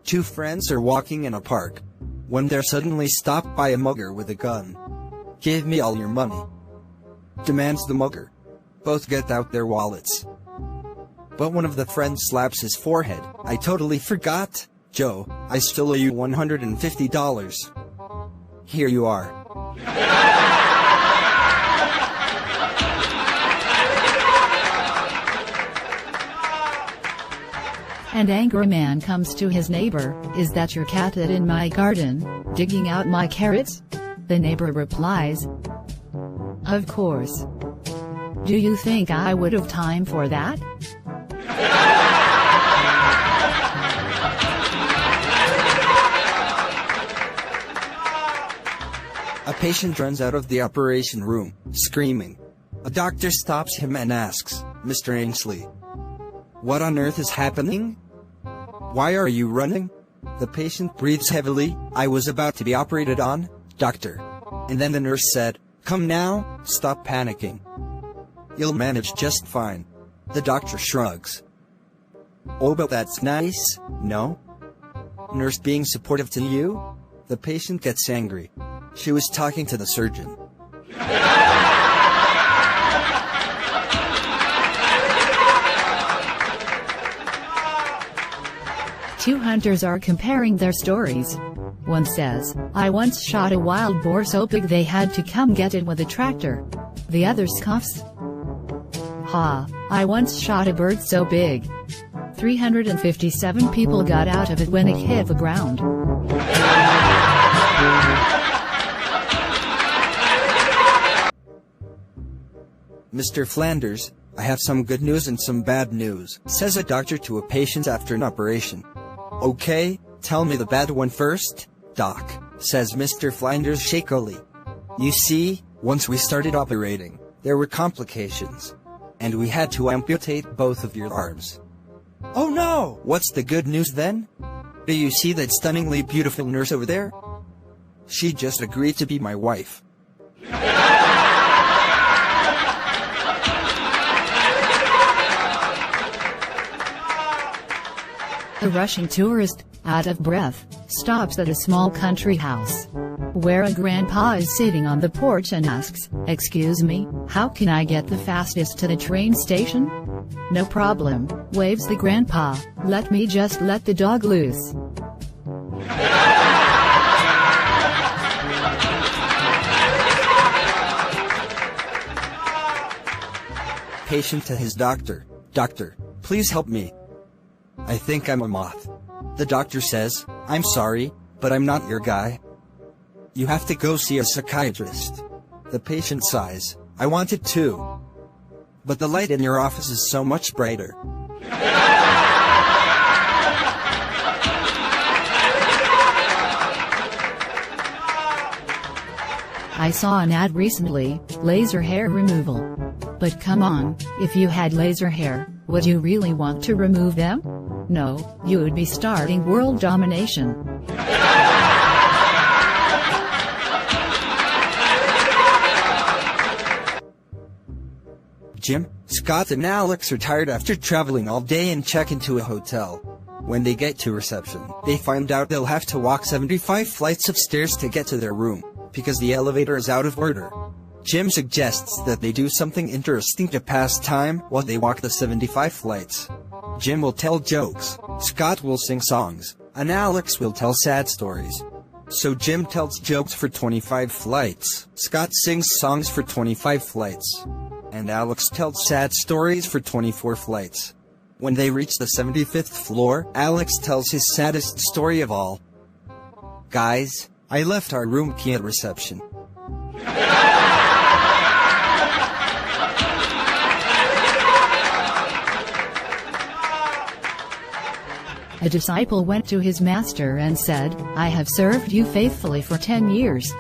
Two friends are walking in a park when they're suddenly stopped by a mugger with a gun. "Give me all your money," demands the mugger. Both get out their wallets, but one of the friends slaps his forehead. "I totally forgot. Joe, I still owe you $150. Here you are." An angry man comes to his neighbor. "Is that your cat that in my garden, digging out my carrots?" The neighbor replies, "Of course. Do you think I would have time for that?" A patient runs out of the operation room, screaming. A doctor stops him and asks, "Mr. Ainsley, what on earth is happening? Why are you running?" The patient breathes heavily. "I was about to be operated on, doctor." And then the nurse said, "Come now, stop panicking. You'll manage just fine." The doctor shrugs. "Oh, but that's nice, no? Nurse being supportive to you?" The patient gets angry. She was talking to the surgeon. Two hunters are comparing their stories. One says, "I once shot a wild boar so big they had to come get it with a tractor." The other scoffs, "Ha, I once shot a bird so big 357 people got out of it when it hit the ground." "Mr. Flanders, I have some good news and some bad news," says a doctor to a patient after an operation. "Okay, tell me the bad one first, doc," says Mr. Flanders shakily. "You see, once we started operating, there were complications, and we had to amputate both of your arms." "Oh no! What's the good news then? Do you see that stunningly beautiful nurse over there? She just agreed to be my wife." A Russian tourist, out of breath, stops at a small country house, where a grandpa is sitting on the porch and asks, "Excuse me, how can I get the fastest to the train station?" "No problem," waves the grandpa, "let me just let the dog loose." Patient to his doctor, "Doctor, please help me. I think I'm a moth." The doctor says, "I'm sorry, but I'm not your guy. You have to go see a psychiatrist." The patient sighs, "I wanted to, but the light in your office is so much brighter." "I saw an ad recently, laser hair removal. But come on, if you had laser hair, would you really want to remove them? No, you would be starting world domination." Jim, Scott and Alex are tired after traveling all day and check into a hotel. When they get to reception, they find out they'll have to walk 75 flights of stairs to get to their room, because the elevator is out of order. Jim suggests that they do something interesting to pass time while they walk the 75 flights. Jim will tell jokes, Scott will sing songs, and Alex will tell sad stories. So Jim tells jokes for 25 flights, Scott sings songs for 25 flights, and Alex tells sad stories for 24 flights. When they reach the 75th floor, Alex tells his saddest story of all. "Guys, I left our room key at reception. A disciple went to his master and said, "I have served you faithfully for 10 years.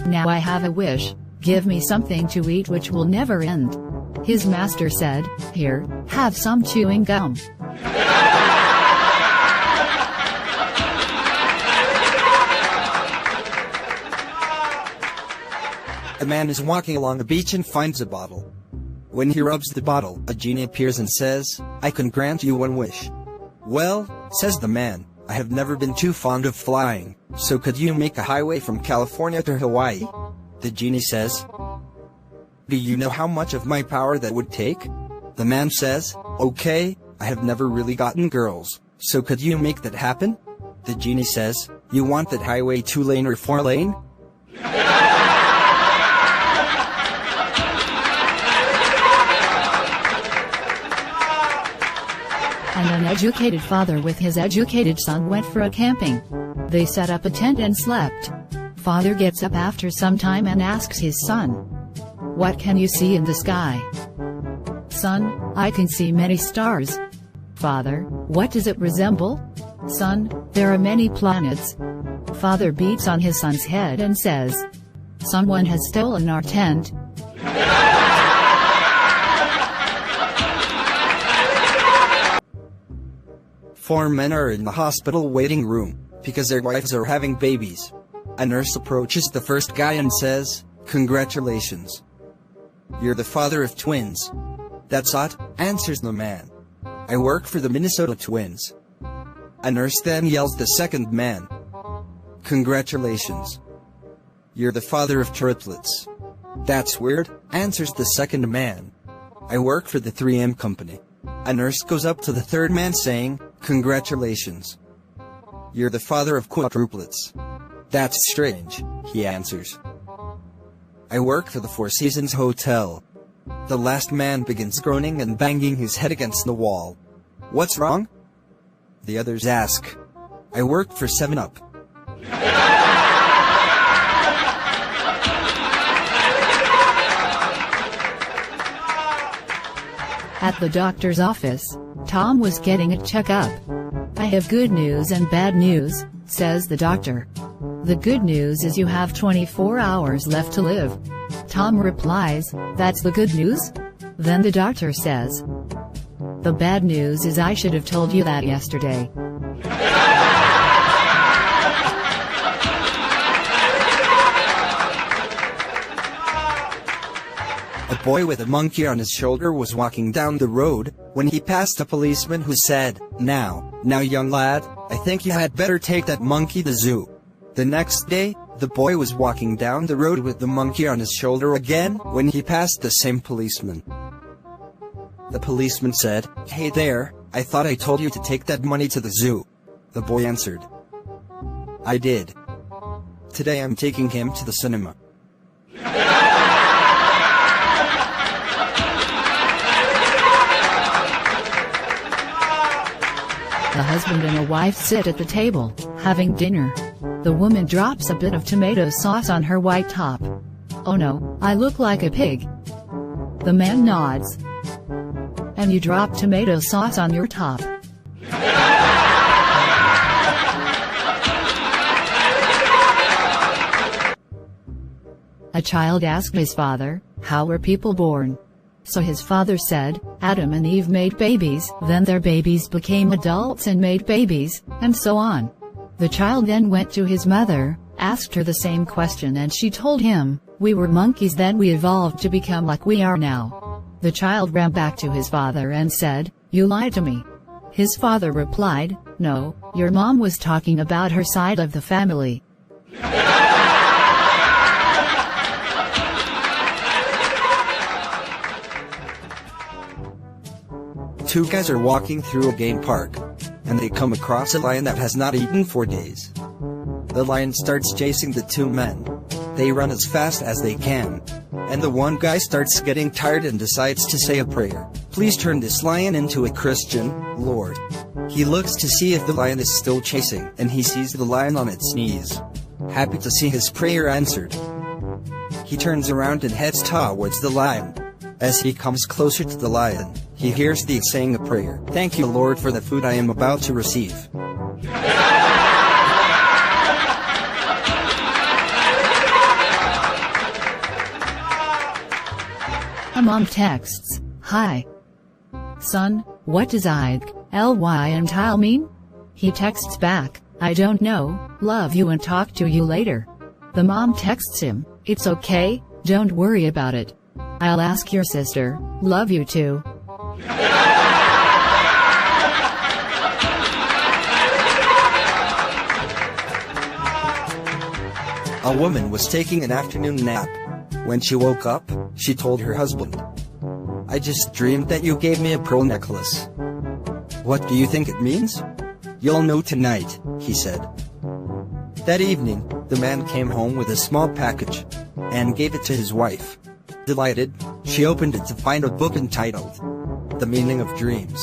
Now I have a wish, give me something to eat which will never end." His master said, "Here, have some chewing gum." A man is walking along the beach and finds a bottle. When he rubs the bottle, a genie appears and says, "I can grant you one wish." "Well," says the man, I have never been too fond of flying, so could you make a highway from California to Hawaii? The genie says. Do you know how much of my power that would take? The man says, okay, I have never really gotten girls, so could you make that happen? The genie says, you want that highway 2-lane or 4-lane? An uneducated father with his educated son went for a camping. They set up a tent and slept. Father gets up after some time and asks his son, "What can you see in the sky?" "Son, I can see many stars." "Father, what does it resemble?" "Son, there are many planets." Father beats on his son's head and says, "Someone has stolen our tent." Four men are in the hospital waiting room, because their wives are having babies. A nurse approaches the first guy and says, "Congratulations. You're the father of twins." "That's odd," answers the man. "I work for the Minnesota Twins." A nurse then yells the second man, "Congratulations. You're the father of triplets." "That's weird," answers the second man. "I work for the 3M company." A nurse goes up to the third man saying, "Congratulations. You're the father of quadruplets." "That's strange," he answers. "I work for the Four Seasons Hotel." The last man begins groaning and banging his head against the wall. "What's wrong?" The others ask. "I work for 7-Up." At the doctor's office, Tom was getting a checkup. "I have good news and bad news," says the doctor. "The good news is you have 24 hours left to live." Tom replies, "That's the good news?" Then the doctor says, "The bad news is I should have told you that yesterday." A boy with a monkey on his shoulder was walking down the road, when he passed a policeman who said, Now young lad, I think you had better take that monkey to the zoo." The next day, the boy was walking down the road with the monkey on his shoulder again, when he passed the same policeman. The policeman said, "Hey there, I thought I told you to take that money to the zoo." The boy answered, "I did. Today I'm taking him to the cinema." The husband and a wife sit at the table, having dinner. The woman drops a bit of tomato sauce on her white top. "Oh no, I look like a pig." The man nods. "And you drop tomato sauce on your top." A child asked his father, "How were people born?" So his father said, "Adam and Eve made babies, then their babies became adults and made babies, and so on." The child then went to his mother, asked her the same question, and she told him, "We were monkeys, then we evolved to become like we are now." The child ran back to his father and said, "You lied to me." His father replied, "No, your mom was talking about her side of the family." Two guys are walking through a game park, and they come across a lion that has not eaten for days. The lion starts chasing the two men. They run as fast as they can, and the one guy starts getting tired and decides to say a prayer. "Please turn this lion into a Christian, Lord." He looks to see if the lion is still chasing, and he sees the lion on its knees. Happy to see his prayer answered, he turns around and heads towards the lion. As he comes closer to the lion, he hears the saying a prayer, "Thank you, Lord, for the food I am about to receive." A mom texts, "Hi. Son, what does IGLY mean?" He texts back, "I don't know, love you and talk to you later." The mom texts him, "It's okay, don't worry about it. I'll ask your sister, love you too." A woman was taking an afternoon nap. When she woke up, she told her husband, "I just dreamed that you gave me a pearl necklace." "What do you think it means?" "You'll know tonight," he said. That evening, the man came home with a small package and gave it to his wife. Delighted, she opened it to find a book entitled The Meaning of Dreams.